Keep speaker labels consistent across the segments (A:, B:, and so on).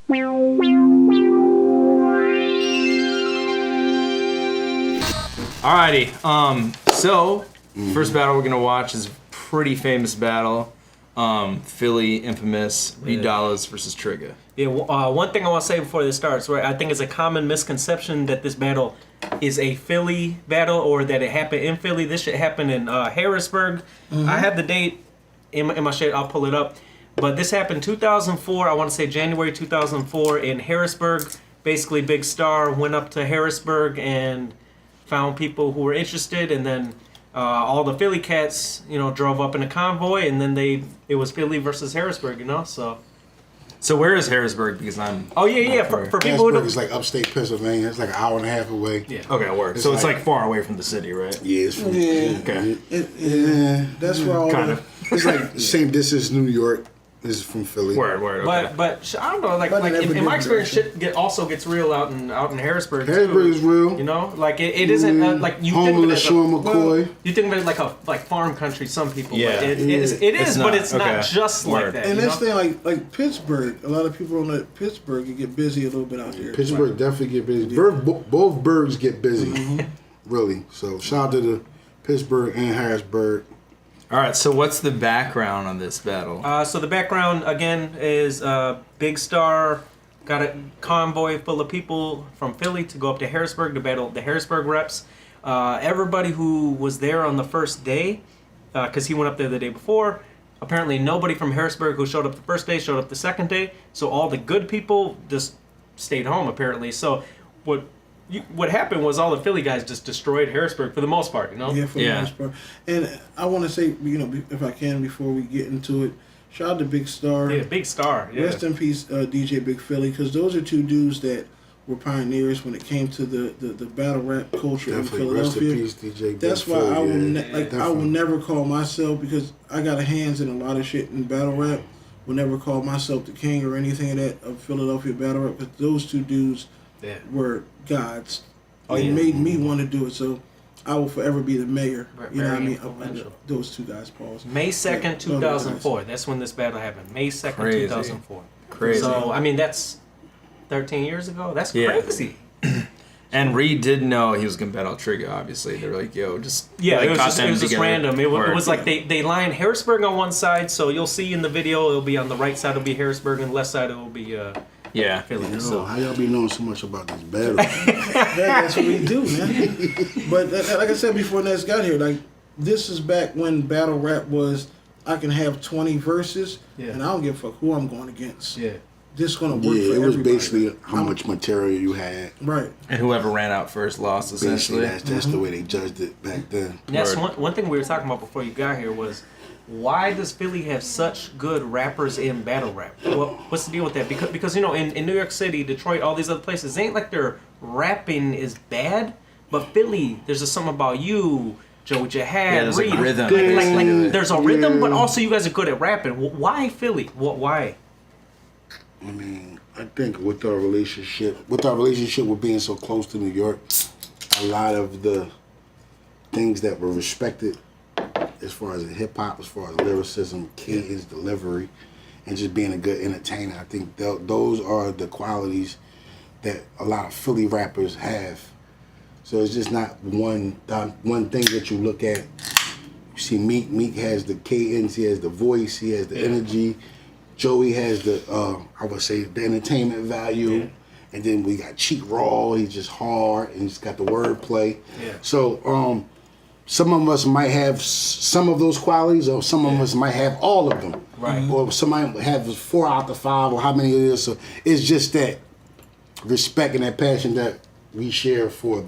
A: Alrighty. So first battle we're gonna watch is a pretty famous battle. Philly infamous DOLLAZ versus TRIGGA.
B: Yeah, one thing I want to say before this starts, right? I think it's a common misconception that this battle is a Philly battle or that it happened in Philly. This shit happened in Harrisburg. I have the date in my shit. I'll pull it up. But this happened 2004. I want to say January 2004 in Harrisburg. Basically, Big Star went up to Harrisburg and found people who were interested, and then all the Philly cats, drove up in a convoy, and then it was Philly versus Harrisburg,
A: So where is Harrisburg? Because I'm...
B: Oh, yeah. For people who don't...
C: is like upstate Pennsylvania. It's like an hour and a half away.
B: Yeah.
A: Okay, work. So it's like far away from the city, right?
C: Yeah, it's from...
A: Okay.
C: Yeah, that's where all
A: kind
C: the...
A: of.
C: It's like the same distance as New York. This is from Philly.
A: Word, okay.
B: But I don't know, like in my experience, shit also gets real out in Harrisburg.
C: Harrisburg is real.
B: It isn't like you
C: home
B: think of
C: of
B: it as
C: Sean McCoy.
B: You think of it like farm country. Some people,
A: Yeah.
B: but it is, but it's not just like that.
D: And this thing, like Pittsburgh, a lot of people don't let Pittsburgh get busy a little bit out there.
C: Pittsburgh definitely get busy. Both Burgs get busy, really. So shout out to the Pittsburgh and Harrisburg.
A: All right, so what's the background on this battle?
B: So the background, again, is Big Star got a convoy full of people from Philly to go up to Harrisburg to battle the Harrisburg reps. Everybody who was there on the first day, because he went up there the day before, apparently nobody from Harrisburg who showed up the first day showed up the second day. So all the good people just stayed home, apparently. So what happened was all the Philly guys just destroyed Harrisburg for the most part,
D: Yeah, for the most part. And I want to say, if I can, before we get into it, shout out to Big Star.
B: Yeah, Big Star. Yeah.
D: Rest in peace, DJ Big Philly, because those are two dudes that were pioneers when it came to the battle rap culture in Philadelphia.
C: Rest in peace, DJ
D: That's
C: Big
D: why
C: Philly,
D: I will never call myself, because I got hands in a lot of shit in battle rap. Will never call myself the king or anything of that of Philadelphia battle rap, because those two dudes were gods. They made me want to do it, so I will forever be the mayor. You know what I mean? Those two guys, pause.
B: May 2nd, 2004. That's when this battle happened. May 2nd, 2004.
A: Crazy.
B: So, I mean, that's 13 years ago. That's crazy.
A: And Reed didn't know he was going to battle TRIGGA, obviously. They were like, yo, just...
B: Yeah,
A: like,
B: it was just random. It was like
A: yeah.
B: they lined Harrisburg on one side, so you'll see in the video, it'll be on the right side, it'll be Harrisburg, and the left side, it'll be... Philly.
C: So how y'all be knowing so much about this battle?
D: That's what we do, man. But like I said before Ness got here, like this is back when battle rap was I can have 20 verses and I don't give a fuck who I'm going against.
B: Yeah.
D: This is gonna work for
C: it was
D: everybody.
C: basically how much material you had.
D: Right.
A: And whoever ran out first lost, essentially.
C: Basically, that's the way they judged it back then.
B: That's one thing we were talking about before you got here was, why does Philly have such good rappers in battle rap? Well, what's the deal with that? Because in New York City, Detroit, all these other places, it ain't like their rapping is bad, but Philly, there's just something about you, Joe Jihad,
A: there's a rhythm.
B: Like there's a rhythm, but also you guys are good at rapping. Why Philly? Why?
C: I mean, I think with our relationship with being so close to New York, a lot of the things that were respected as far as hip hop, as far as lyricism, cadence, delivery, and just being a good entertainer. I think those are the qualities that a lot of Philly rappers have. So it's just not one thing that you look at. You see Meek. Meek has the cadence, he has the voice, he has the energy. Joey has the, I would say, the entertainment value. Yeah. And then we got Cheek Raw, he's just hard, and he's got the wordplay. Yeah. So, some of us might have some of those qualities, or some of us might have all of them.
B: Right.
C: Or somebody have 4 out of 5, or how many it is. So it's just that respect and that passion that we share for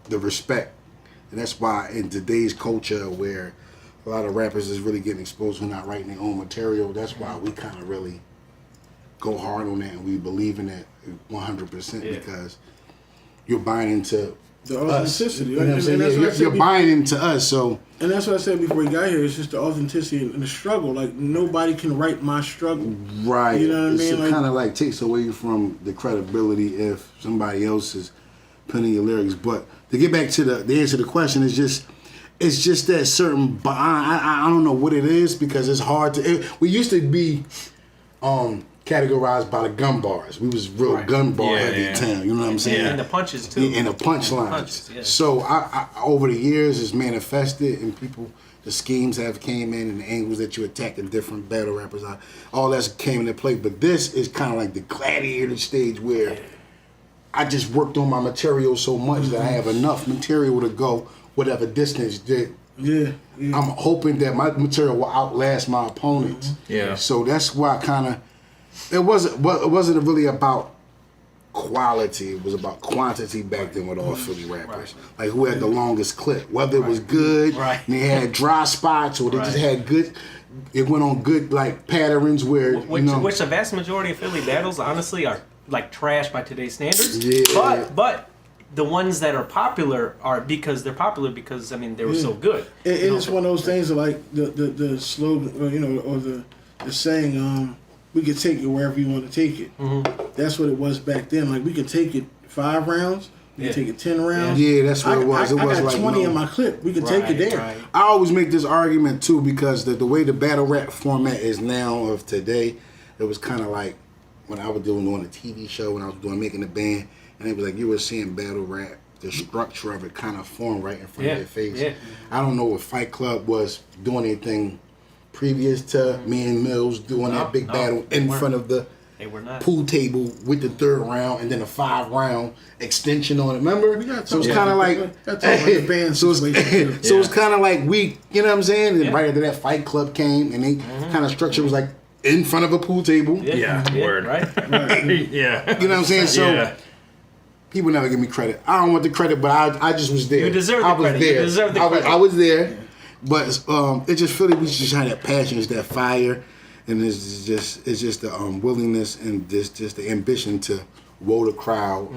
C: the respect. And that's why in today's culture where a lot of rappers is really getting exposed who are not writing their own material, that's why we kind of really go hard on that and we believe in that 100% because you're buying into
D: the authenticity.
C: You're buying into us, so.
D: And that's what I said before we got here. It's just the authenticity and the struggle. Like nobody can write my struggle.
C: Right.
D: You know what I mean?
C: It kind of like takes away from the credibility if somebody else is putting your lyrics. But to get back to the answer to the question, it's just that certain. I don't know what it is because it's hard to. We used to be. categorized by the gun bars. We was real gun bar heavy town. You know what I'm saying?
B: And the punches too.
C: Yeah, and the punchlines. So I over the years, it's manifested, and the schemes have came in, and the angles that you attack the different battle rappers, all that's came into play. But this is kind of like the gladiator stage where I just worked on my material so much that I have enough material to go whatever distance that.
D: Yeah.
C: I'm hoping that my material will outlast my opponents.
A: Yeah.
C: So that's why it wasn't really about quality. It was about quantity back then with all Philly rappers. Like who had the longest clip, whether it was good, and they had dry spots, or they just had good. It went on good like patterns where
B: which the vast majority of Philly battles honestly are like trash by today's standards.
C: Yeah.
B: But the ones that are popular are because they're popular because I mean they were so good.
D: It's one of those things that like the slogan, or the saying, we can take it wherever you want to take it. That's what it was back then. Like we could take it 5 rounds, we could take it 10 rounds.
C: Yeah, that's what it was.
D: I
C: It was
D: got
C: like
D: 20 in my clip. We could take it there.
C: I always make this argument too because the way the battle rap format is now of today, it was kind of like when I was doing on a TV show when I was making the band. And it was like you were seeing battle rap, the structure of it kind of formed right in front of your face.
B: Yeah.
C: I don't know if Fight Club was doing anything previous to me and Mills doing that big battle in front of the pool table with the 3rd round and then a 5-round extension on it. Remember? So it's kind of like so it's kind of like we, you know what I'm saying? And right after that, Fight Club came and they kind of structure was like in front of a pool table.
A: Word.
B: Right?
A: Yeah.
C: You know what I'm saying? So. People never give me credit. I don't want the credit, but I just was there.
B: You deserve the credit.
C: There.
B: You deserve the credit.
C: I was there, but it just feel like we just had that passion, it's that fire, and it's just the willingness and just the ambition to roll the crowd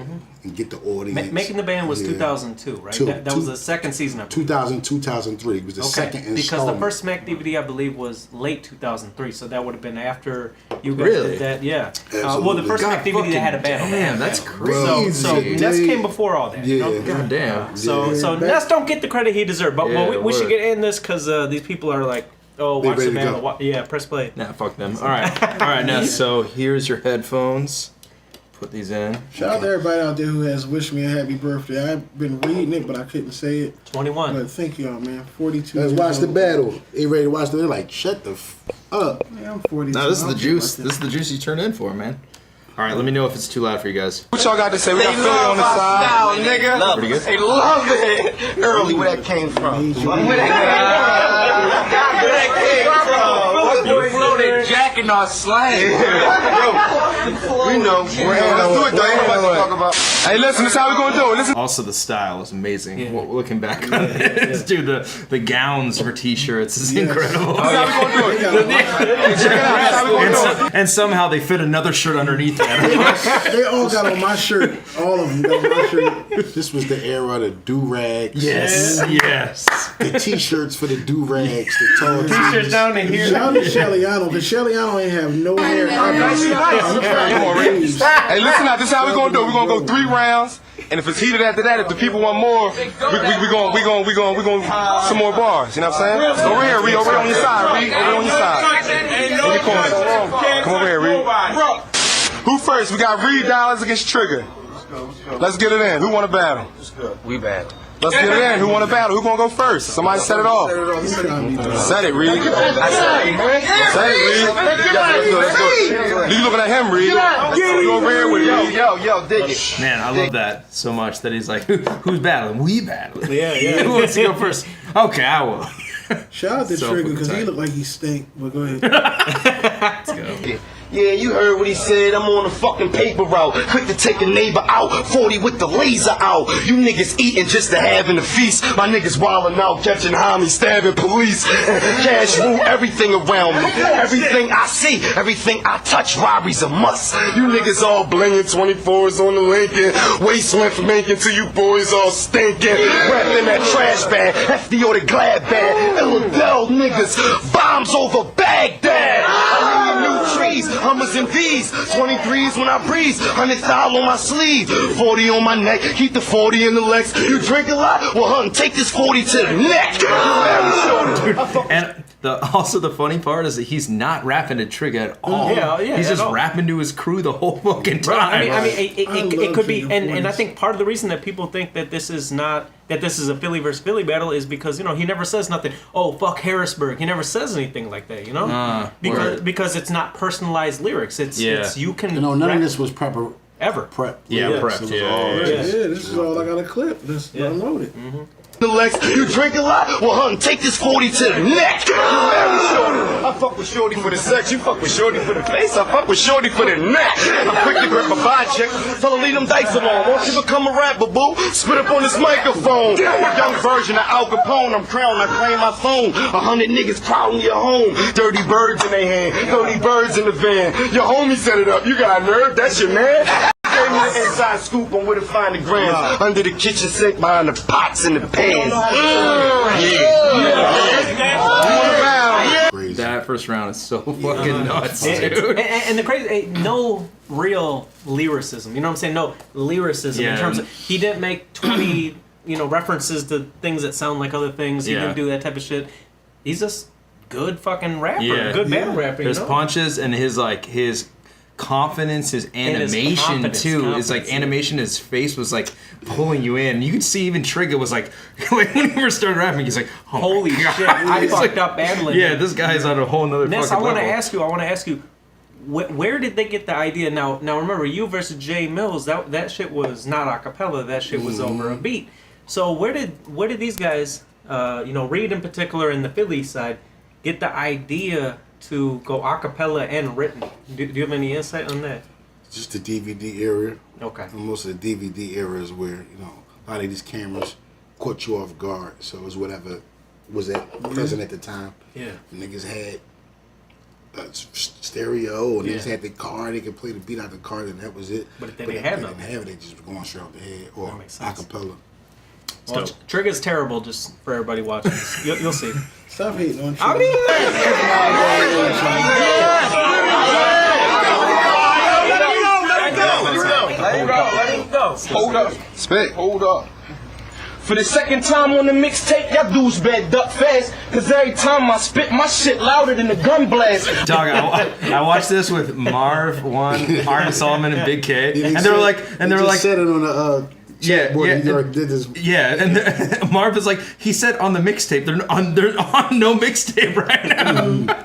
C: and get the audience.
B: Making the Band was 2002, right? That was the second season of
C: 2000, 2003. It was the second installment.
B: Because the first Smack DVD, I believe, was late 2003, so that would have been after you guys did that. Yeah. Well, the first Smack DVD that had a battle.
A: Damn, that's crazy.
B: So Ness came before all that.
C: Yeah.
A: God damn.
B: So Ness don't get the credit he deserved, but we should get in this because these people are like, oh, watch the battle. Yeah, press play.
A: Nah, fuck them. All right, Ness. So here's your headphones. Put these in.
D: Shout out to everybody out there who has wished me a happy birthday. I've been reading it, but I couldn't say it.
B: 21.
D: But thank y'all, man. 42.
C: Let's watch the battle. They ready to watch the? They're like, shut the up.
D: Man, I'm 42.
A: No, this is the juice. This is the juice you turned in for, man. All right, let me know if it's too loud for you guys.
E: What y'all got to say? We got Philly on the side.
F: Style, nigga.
E: Love
A: Pretty good.
F: They love it. Early, where that came from. Where that came from. Floated jacking our slang.
E: We know. Let's do it, though. Ain't nobody to talk about. Hey, listen, this is how we gonna do it. Listen.
A: Also, the style is amazing. Looking back on this, dude, the gowns for t-shirts is incredible.
E: This is how we gonna do it. Check it out. This is how we gonna do it.
A: And somehow they fit another shirt underneath that.
D: They all got on my shirt. All of them got on my shirt.
C: This was the era of the do-rags.
A: Yes.
C: The t-shirts for the do-rags. The tall
B: T-shirts down to here.
D: Shout out to Shellyano, because Shellyano ain't have no hair.
E: Come on, Rick. Hey, listen out. This is how we gonna do it. We're gonna go 3 rounds, and if it's heated after that, if the people want more, we going some more bars. You know what I'm saying? Over here, Reed. Over on your side, Reed. Over on your side. In your corner. Come over here, Reed. Who first? We got Reed $. Against Trigga. Let's get it in. Who want to battle?
F: We bad.
E: Let's get it in. Who want to battle? Who gonna go first? Somebody set it off. Set it, Reed. Set it, Reed. Let's go. You looking at him, Reed? You over here with Reed.
F: Yo, dig it.
A: Man, I love that so much that he's like, who's battling? We battling.
B: Yeah.
A: Who wants to go first? Okay, I will.
D: Shout out to
A: So
D: Trigga, because he
A: tight.
D: looked like he stink. But go ahead.
A: Let's go.
F: Yeah, you heard what he said. I'm on the fucking paper route. Quick to take a neighbor out. 40 with the laser out. You niggas eating just to have in the feast. My niggas wildin' out, catching homies, stabbing police. Cash rule everything around me. Everything I see, everything I touch, robbery's a must. You niggas all blingin', 24s on the Lincoln. Waist length minking till you boys all stinking. Wrapped in that trash bag, hefty or the glad bag. Illidale niggas, bombs over Baghdad. I need new trees. Hummers and V's, 23s when I breeze, 100,000 on my sleeve, 40 on my neck, keep the 40 in the legs. You drink a lot? Well, hun, take this 40 to the neck.
A: And Also, the funny part is that he's not rapping to TRIGGA at all.
B: Yeah,
A: he's
B: at
A: just
B: all.
A: rapping to his crew the whole fucking time.
B: Right. I mean, it could be,
D: Trigga
B: and I
D: voice.
B: think part of the reason that people think that this is not that this is a Philly versus Philly battle is because he never says nothing. Oh, fuck Harrisburg. He never says anything like that. Because it's not personalized lyrics. It's you can.
C: None
B: rap
C: of this was proper
B: ever.
C: prep.
A: Yeah,
C: lyrics.
A: prepped,
C: It was
A: yeah,
C: all
A: yeah,
C: just-
D: Yeah, this is all I got a clip. Just download it.
F: The Lex, you drink a lot? Well, hun, take this 40 to the neck. You marry shorty. I fuck with shorty for the sex. You fuck with shorty for the face. I fuck with shorty for the neck. I'm quick to grip a vibe check. Tell her leave them dice alone. Won't you become a rapper, boo? Spit up on this microphone. A young version of Al Capone. I'm crowned. I claim my phone. 100 niggas crowding your home. Dirty birds in their hand. 30 birds in the van. Your homie set it up. You got a nerve? That's your man? Gave me the inside scoop on where to find the grams. Under the kitchen sink, behind the pots and the pans.
C: Crazy.
A: That first round is so fucking nuts,
B: It's-
A: dude.
B: and the crazy, no real lyricism. You know what I'm saying? No lyricism in
A: Yeah.
B: terms of he didn't make 20 references to things that sound like other things. He
A: Yeah.
B: didn't do that type of shit. He's just good fucking rapper,
A: Yeah.
B: good battle rapper.
A: His punches and his confidence, his animation
B: confidence,
A: too. It's like
B: confidence,
A: animation. His face was like pulling you in. You could see even TRIGGA was like when he first started rapping. He's like, oh
B: Holy
A: my God.
B: shit! I
A: He's
B: fucked
A: like,
B: up battling.
A: Yeah, this guy's on a whole nother
B: Ness,
A: fucking
B: I want
A: level.
B: to ask you, where did they get the idea? Now remember, you versus Jay Mills. That shit was not a cappella. That shit was over a beat. So where did these guys, Reed in particular and the Philly side, get the idea to go a cappella and written? Do you have any insight on that?
C: Just the DVD era.
B: Okay.
C: And most of the DVD era is where, a lot of these cameras caught you off guard. So it was whatever was present at the time.
B: Yeah.
C: Niggas had a stereo and
B: Yeah.
C: niggas had the car. They could play the beat out the car and that was it.
B: But if they didn't have
C: they
B: nothing.
C: didn't have it. They just were going straight off the head or
B: That makes sense.
C: acapella.
B: Well, TRIGGA's terrible, just for everybody watching this. You'll see.
D: Stop hating on
B: I
D: Trigga.
E: Hold up. Spit. Hold up.
F: For the second time on the mixtape, y'all dudes better duck fast. Cause every time I spit, my shit louder than the gun blast.
A: Dog, I watched this with Marv, Art Solomon, and Big K, and they were like,
C: said it on the
A: yeah,
C: boy,
A: yeah,
C: he already did this.
A: yeah, and Marv is like, he said on the mixtape, they're on no mixtape right now.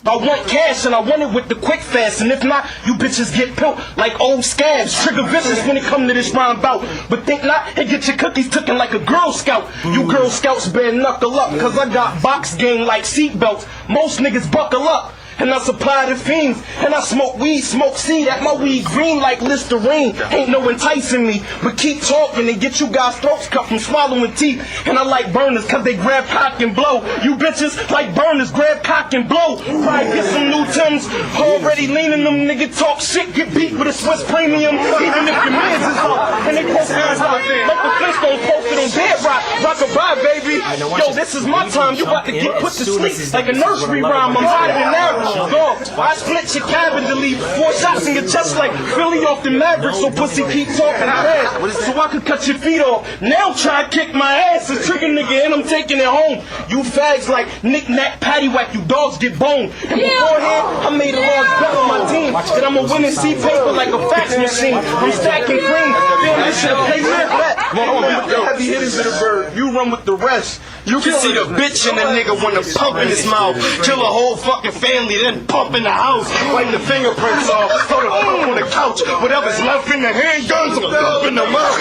F: I want cash and I want it with the quick fast. And if not, you bitches get pilt like old scabs. Trigger vicious when it come to this rhyme bout. But think not, hey, get your cookies cooking like a Girl Scout. You Girl Scouts better knuckle up, cause I got box game like seatbelts. Most niggas buckle up. And I supply the fiends, and I smoke weed, smoke seed, at my weed green like Listerine. Ain't no enticing me, but keep talking and get you guys' throats cut from swallowing teeth. And I like burners, cause they grab cock and blow. You bitches like burners, grab cock and blow. Probably get some new Timbs, already leaning them, nigga talk shit, get beat with a Swiss premium. Even if your mans is up, and they post on rock, like the Flintstones posted on Dead Rock. Rockabye, baby. Yo, this is my time, you about to get put to sleep like a nursery rhyme. I'm higher than average. Dog, I split your cabin to leave 4 shots in your chest like Philly off the Mavericks, so pussy keep talking fast. So I could cut your feet off. Now try to kick my ass, a trigger nigga, and I'm taking it home. You fags like knick-knack, paddywhack, you dogs get boned. And beforehand, I made a large bet on my team that I'm a winning C paper like a fax machine. I'm stacking cream. Damn, this shit pay me back. Heavy hitters of the bird. You run with the rest. You can see the bitch and the nigga when the pump in his mouth. Kill a whole fucking family, then pump in the house. Wipe the fingerprints off. Throw the pump on the couch. Whatever's left in the handguns, I'm up in the mouth.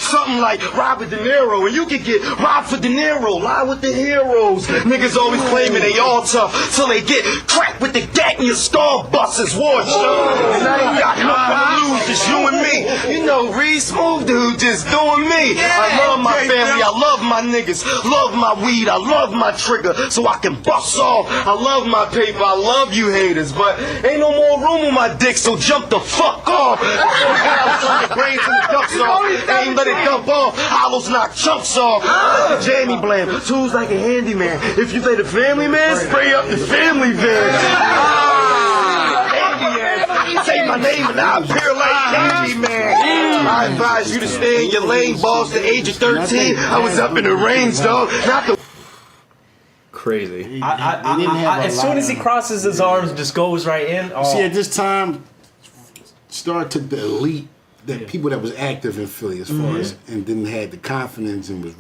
F: Something like Robert De Niro, and you can get robbed for De Niro. Lie with the heroes. Niggas always claiming they all tough till they get cracked with the gat in your skull. Buses war show. And I ain't got nothing to lose, just you and me. You know, Reed Smooth dude just doing me. I love my family, I love my niggas, love my weed, I love my trigger, so I can bust off. I love my paper, I love you haters, but ain't no more room on my dick, so jump the fuck off. Your brains and the ducks off, ain't let it dump off. Hollows knock chunks off. Jammy Blam, tools like a handyman. If you play the family man, spray up the family van. Say my name and I'll appear like Candyman. I advise you to stay in your lane, boss. The age of 13, I was up in the range, dog. Not the
A: crazy.
C: They didn't have a
B: as
C: lot
B: soon as he
C: of-
B: crosses his arms, just goes right in. Oh.
C: See, at this time, Star took the elite, the people that was active in Philly as far as, and then had the confidence and was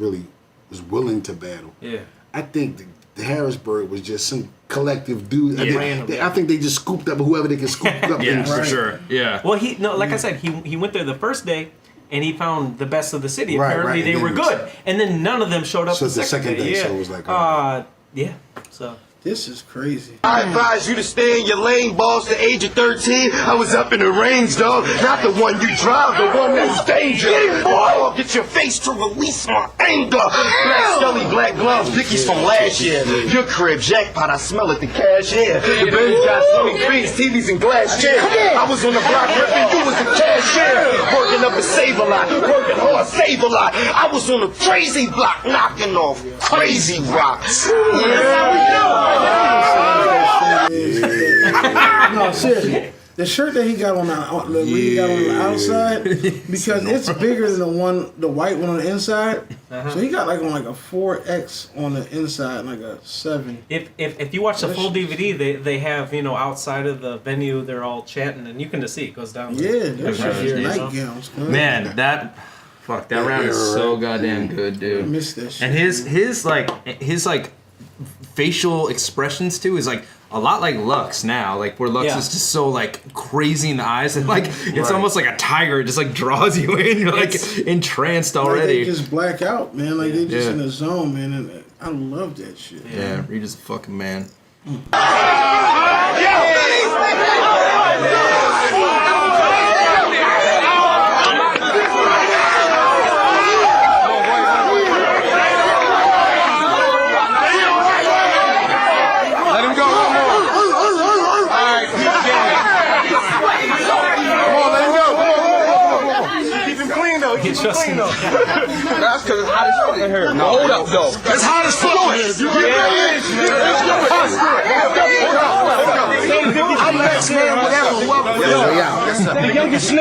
C: willing to battle.
B: Yeah.
C: I think the Harrisburg was just some collective dude.
B: Random.
C: I think they just scooped up whoever they could scoop up.
A: Yeah,
C: and
A: for sure. Yeah.
B: Well, like I said, he went there the first day, and he found the best of the city.
C: Right,
B: Apparently,
C: right,
B: they
C: and
B: were
C: then-
B: good, and then none of them showed up.
C: So
B: the second day. Yeah.
C: so it was like,
B: yeah. So
D: This is crazy.
F: I advise you to stay in your lane, boss. The age of 13, I was up in the range, dog. Not the one you drive, the one that's danger. Boy, get your face to release my anger. Black Scully, black gloves, Dickies from last year. Your crib, jackpot, I smell it, the cashier. The Benz got Sony screens, TVs, and glass chairs. I was on the block ripping, you was the cashier. Working up a save a lot, working hard, save a lot. I was on a crazy block, knocking off crazy rocks.
D: No, seriously. The shirt that he got on the outside, because it's bigger than the white one on the inside. So he got like on like a 4X on the inside, and like a 7.
B: if you watch the full DVD, they have outside of the venue, they're all chatting, and you can just see it goes down.
D: Yeah, that's
B: Right
D: just
B: here,
D: nightgowns.
A: Man, that round is so goddamn good,
D: I
A: dude.
D: missed that shit.
A: And his facial expressions too is like a lot like Lux now, like where Lux is just so like crazy in the eyes and like it's almost like a tiger. It just like draws you in. You're like entranced
D: Like
A: already.
D: they just black out, man. Like they just
A: Yeah.
D: in the zone, man. And I love that shit.
A: Yeah, Reed is a fucking man.
E: Let him go one more. All right, keep it going. Come on, let him go. Come on. Keep him clean though. Keep him clean though. That's because it's hot as fuck in here. No, hold up though. It's hot as fuck.
F: I'm next, man. Whatever. The youngest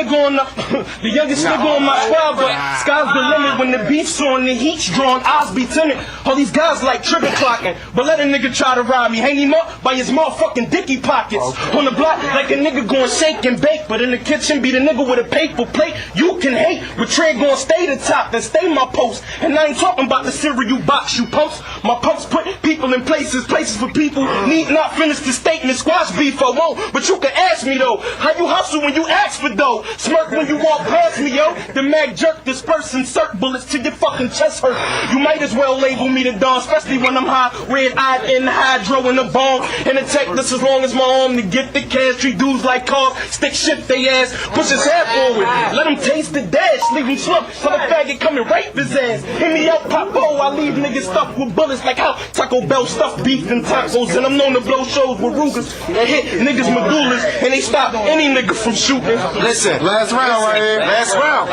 F: nigga on my squad, but sky's the limit when the beef's on, the heat's drawn, eyes be tinted. All these guys like trigger clocking, but let a nigga try to rob me, hang him up by his motherfucking dicky pockets. On the block like a nigga going shake and bake, but in the kitchen be the nigga with a paper plate. You can hate, but Trey gon' stay the top, then stay my post. And I ain't talking about the cereal box you post. My posts put people in places for people. Need not finish the statement, squash beef I won't. But you can ask me though, how you hustle when you ask for dough? Smirk when you walk past me, yo. The mag jerk, disperse, insert bullets to your fucking chest hurt. You might as well label me the Don, especially when I'm high, red-eyed in hydro in the bone. And it take this as long as my arm to get the cash. Treat dudes like cars, stick shift they ass, push his head forward. Let him taste the dash, leave him slump, so the faggot come and rape his ass. Hit me up, pop I leave niggas stuffed with bullets like how Taco Bell stuffed beef and tacos. And I'm known to blow shows with Rugers and hit niggas medullas, and they stop any nigga from shooting. Listen,
E: Last round right here.
F: last round.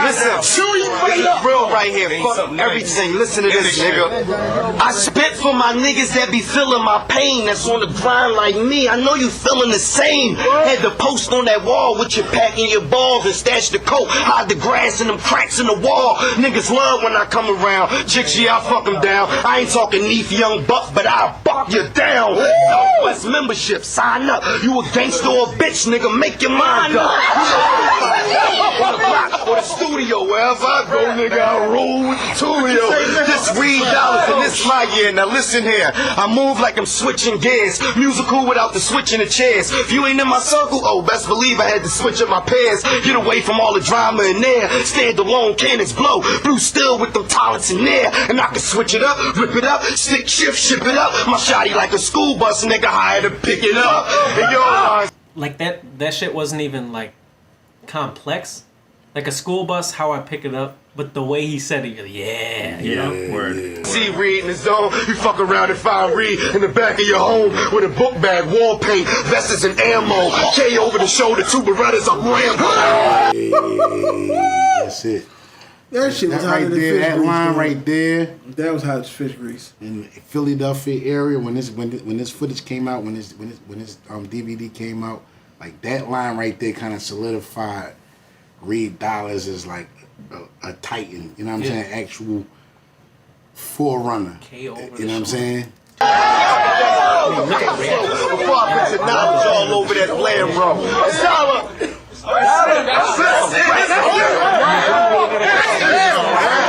F: Listen, real right here. Fuck everything. Listen to this, nigga. I spit for my niggas that be feeling my pain. That's on the grind like me. I know you feeling the same. Had to post on that wall with your pack and your balls and stash the coat. Hide the grass and them cracks in the wall. Niggas love when I come around. Chicks, yeah, I fuck them down. I ain't talking Neef Young Buck, but I'll buck you down. Southwest membership, sign up. You a gangster or a bitch, nigga, make your mind up. On the block or the studio, wherever I go, nigga, I roll with the studio. This Reed Dollars and this my year. Now listen here, I move like I'm switching gears. Musical without the switching the chairs. If you ain't in my circle, oh, best believe I had to switch up my pairs. Get away from all the drama in there. Stand alone, cannons blow. Blue still with them talents in there. And I can switch it up, rip it up, stick shift, ship it up. My shotty like a school bus, nigga, hired to pick it up. And yo,
B: like that shit wasn't even like complex. Like a school bus, how I pick it up, but the way he said it, you know?
A: Word.
F: see Reed in the zone, you fuck around and find Reed in the back of your home with a book bag, wall paint, vests and ammo, K over the shoulder, two Berettas, a Rambo.
C: That's it.
D: That shit was
C: That
D: hot
C: right
D: as
C: there,
D: fish
C: that
D: grease,
C: line
D: dude.
C: right there
D: That was hot as fish grease.
C: in the Philadelphia area when this footage came out, when this DVD came out, like that line right there kind of solidified Reed Dollaz as like a titan. You know what I'm saying? Actual forerunner.
B: KO over
C: You
B: the
C: know what I'm
B: shoulder.
C: saying?
B: Look at reaction.
F: Before I put the knowledge all over that land, bro.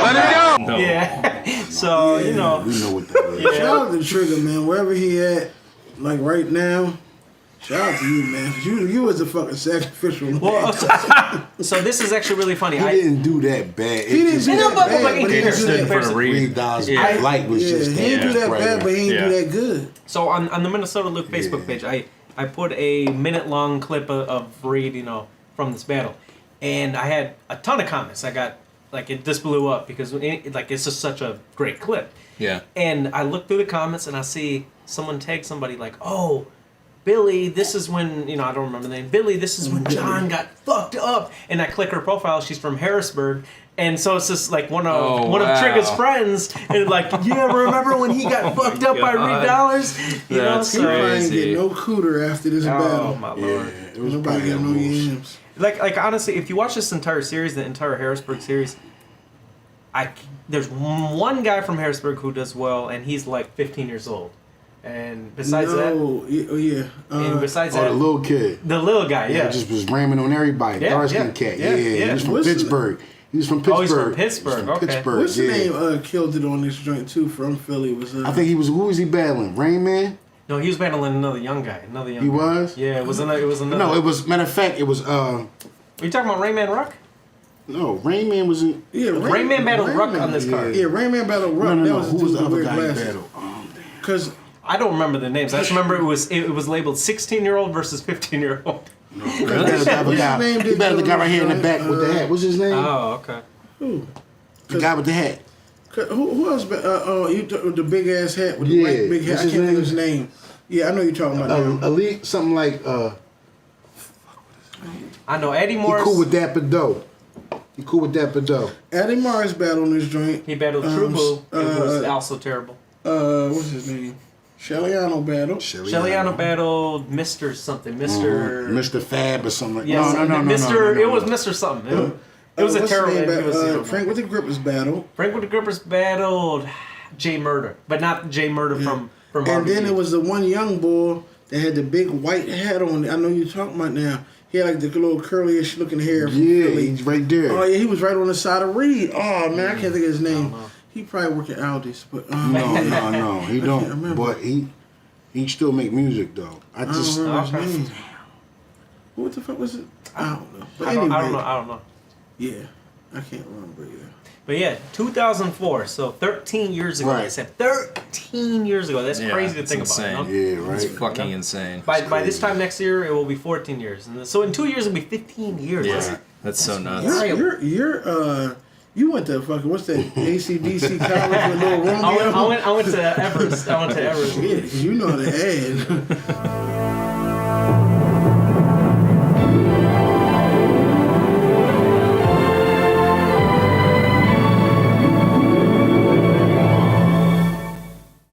E: Let it go.
B: Yeah. So you know.
C: We know what that is.
D: Shout out to Trigga, man. Wherever he at, like right now. Shout out to you, man. 'Cause you was a fucking sacrificial.
B: Well, so this is actually really funny.
C: He didn't do that bad.
D: He didn't do that bad,
B: but he
D: but he
B: did
D: didn't do
A: Stood in
D: that
A: front of Reed.
C: Reed Dawes'
A: Yeah.
C: light was
D: Yeah,
C: just
D: he didn't do that
C: right
D: bad,
C: there.
D: but he didn't
A: Yeah.
D: do that good.
B: So on the Minnesota Luke Facebook page, I put a minute-long clip of Reed, you know, from this battle, and I had a ton of comments. I got this blew up because it's just such a great clip.
A: Yeah.
B: And I look through the comments and I see someone tag somebody like, "Oh, Billy, this is when," you know, I don't remember the name. "Billy, this is when John got fucked up." And I click her profile. She's from Harrisburg. And so it's just like one of Trigga's friends, and like, yeah, remember when he got fucked up by Reed Dollars? You know,
A: That's
B: so
D: He probably ain't
A: crazy.
D: get no cooter after this
B: oh
D: battle.
B: my
C: Yeah,
B: lord.
C: it was
D: Nobody
C: probably
D: got no
C: moves.
D: yams.
B: Like honestly, if you watch this entire series, the entire Harrisburg series, there's one guy from Harrisburg who does well, and he's like 15 years old. And besides that, and besides
C: Oh,
B: that,
C: the little kid.
B: the little guy,
C: Yeah,
B: yeah.
C: just was ramming on everybody.
B: Yeah,
C: Dark skin
B: yeah,
C: cat.
B: yeah,
C: Yeah,
B: yeah.
C: he was from
D: What's his-
C: Pittsburgh. He was from
B: Oh,
C: Pittsburgh.
B: he's from
C: He
B: Pittsburgh,
C: was from
B: okay.
C: Pittsburgh.
D: What's the
C: yeah.
D: name killed it on this joint too from Philly? Was
C: I think he was. Who was he battling? Rain Man.
B: No, he was battling another young guy.
C: He was.
B: Yeah, it was another.
C: No, it was. Matter of fact, it was.
B: Are you talking about Rayman Ruck?
C: No, Rain Man was in.
D: yeah,
B: Rayman battled Ruck on this card.
D: Yeah, Rayman battled Ruck.
C: No.
D: That was
C: Who was the
D: dude
C: other
D: with
C: guy
D: weird
C: in
D: glasses.
C: battle?
D: Because
B: I don't remember the names. I just remember it was labeled 16-year-old versus 15-year-old.
C: He battled the other guy.
D: name
C: He battled the guy right here in the back with the
D: Uh,
C: hat. What's his name?
B: Oh, okay.
C: The guy with the hat.
D: who else? With the big ass hat with the
C: Yeah,
D: white big hat.
C: what's
D: I
C: his
D: can't think of
C: name?
D: his name. Yeah, I know you're talking about him.
C: Elite, something like.
B: I know Eddie
C: He
B: Morris.
C: cool with Dapper Doe. He cool with Dapper Doe.
D: Eddie Morris battled on this joint.
B: He battled True Blue. It was also terrible.
D: What's his name? Shellyano battle.
B: Shellyano battled Mr. something.
C: Mr. Fab or something like that.
B: Yes,
C: No.
B: Mr. It was Mr. something. It was a
D: what's his
B: terrible.
D: name
B: It was
D: battle? Frank with the Grippers battle.
B: Frank with the Grippers battled Jay Murder, but not Jay Murder from
D: And
B: barbecue.
D: then it was the one young boy that had the big white hat on. I know you're talking about now. He had like the little curly-ish looking hair. From
C: Yeah,
D: Philly.
C: he's right there.
D: Oh yeah, he was right on the side of Reed. Oh man, I can't think of his name. He probably work at Aldi's, but
C: No, he
D: can't
C: don't.
D: remember.
C: But he still make music though. I
D: I don't
C: just
D: remember
B: Okay.
D: his name. What the fuck was it? I don't know. But
B: I
D: anyway,
B: don't know.
D: yeah, I can't remember either.
B: But yeah, 2004, so 13 years ago.
C: Right.
B: I said 13 years ago. That's crazy to
A: it's
B: think
A: insane.
B: about. You know?
C: yeah,
A: It's
C: right.
A: fucking insane.
B: By this time next year, it will be 14 years, and so in 2 years it'll be 15 years.
A: Yeah, that's so nuts.
D: You went to fucking what's that ACDC college with Little
B: I
D: Romeo?
B: went to Everest. I went to Everest.
D: Yeah, 'cause you know how to add.